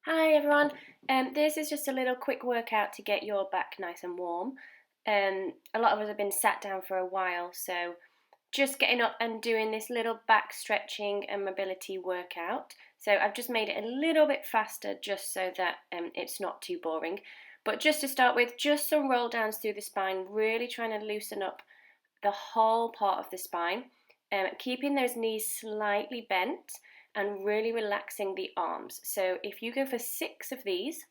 Hi everyone, this is just a little quick workout to get your back nice and warm. A lot of us have been sat down for a while, so just getting up and doing this little back stretching and mobility workout. So I've just made it a little bit faster just so that it's not too boring. But just to start with, just some roll downs through the spine, really trying to loosen up the whole part of the spine, keeping those knees slightly bent and really relaxing the arms. So if you go for 6 of these,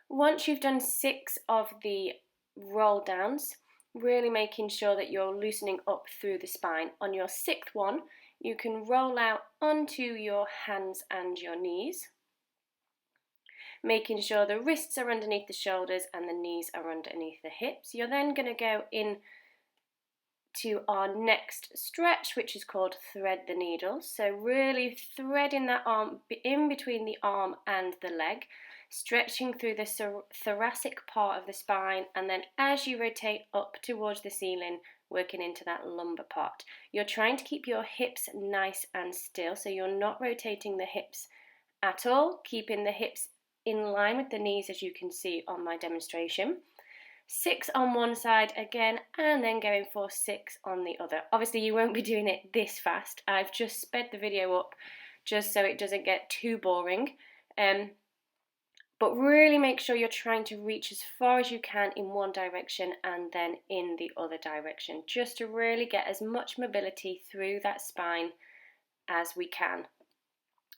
once you've done 6 of the roll downs, really making sure that you're loosening up through the spine. On your 6th one, you can roll out onto your hands and your knees, making sure the wrists are underneath the shoulders and the knees are underneath the hips. You're then going to go in to our next stretch, which is called thread the needle. So really threading that arm in between the arm and the leg, stretching through the thoracic part of the spine, and then as you rotate up towards the ceiling, working into that lumbar part. You're trying to keep your hips nice and still, so you're not rotating the hips at all, keeping the hips in line with the knees, as you can see on my demonstration. 6 on one side again, and then going for 6 on the other. Obviously you won't be doing it this fast. I've just sped the video up just so it doesn't get too boring. But really make sure you're trying to reach as far as you can in one direction and then in the other direction, just to really get as much mobility through that spine as we can.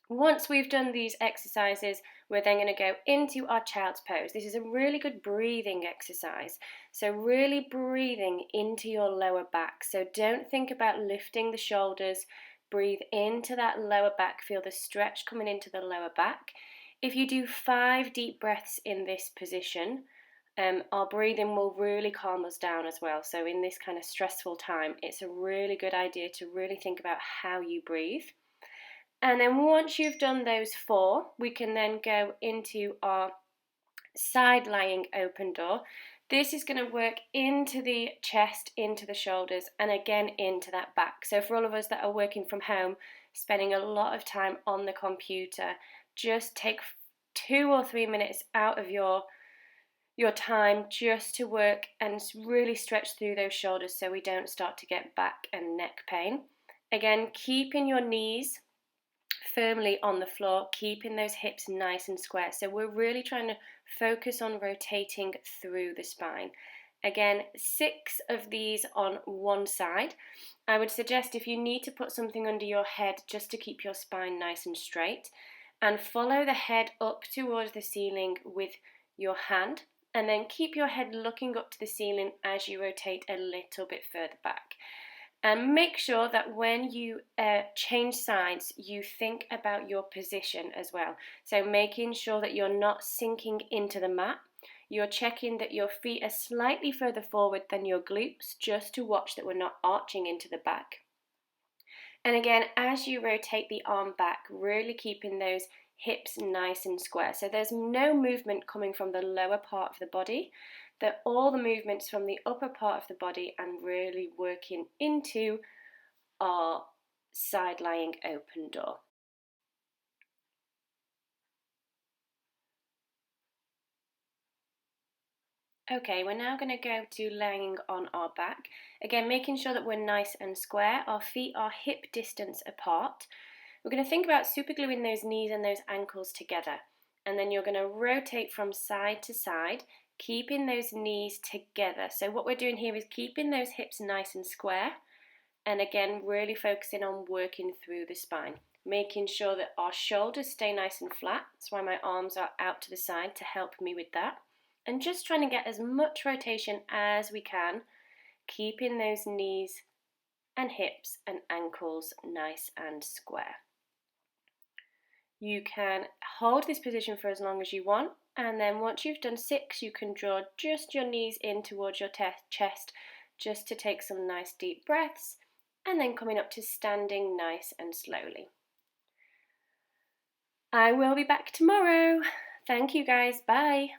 Once we've done these exercises, we're then going to go into our child's pose. This is a really good breathing exercise. So really breathing into your lower back. So don't think about lifting the shoulders. Breathe into that lower back. Feel the stretch coming into the lower back. If you do 5 deep breaths in this position, our breathing will really calm us down as well. So in this kind of stressful time, it's a really good idea to really think about how you breathe. And then once you've done those 4, we can then go into our side lying open door. This is going to work into the chest, into the shoulders, and again into that back. So for all of us that are working from home, spending a lot of time on the computer, just take 2 or 3 minutes out of your time just to work and really stretch through those shoulders so we don't start to get back and neck pain. Again, keeping your knees firmly on the floor, keeping those hips nice and square. So we're really trying to focus on rotating through the spine. Again, 6 of these on one side. I would suggest if you need to put something under your head just to keep your spine nice and straight, and follow the head up towards the ceiling with your hand, and then keep your head looking up to the ceiling as you rotate a little bit further back. And make sure that when you change sides, you think about your position as well. So making sure that you're not sinking into the mat. You're checking that your feet are slightly further forward than your glutes, just to watch that we're not arching into the back. And again, as you rotate the arm back, really keeping those hips nice and square. So there's no movement coming from the lower part of the body. That all the movements from the upper part of the body and really working into our side lying open door. Okay, we're now going to go to laying on our back. Again, making sure that we're nice and square. Our feet are hip distance apart. We're going to think about super gluing those knees and those ankles together. And then you're going to rotate from side to side, keeping those knees together. So what we're doing here is keeping those hips nice and square, and again really focusing on working through the spine, making sure that our shoulders stay nice and flat. That's why my arms are out to the side to help me with that, and just trying to get as much rotation as we can, keeping those knees and hips and ankles nice and square. You can hold this position for as long as you want, and then once you've done 6, you can draw just your knees in towards your chest just to take some nice deep breaths, and then coming up to standing nice and slowly. I will be back tomorrow. Thank you guys, bye.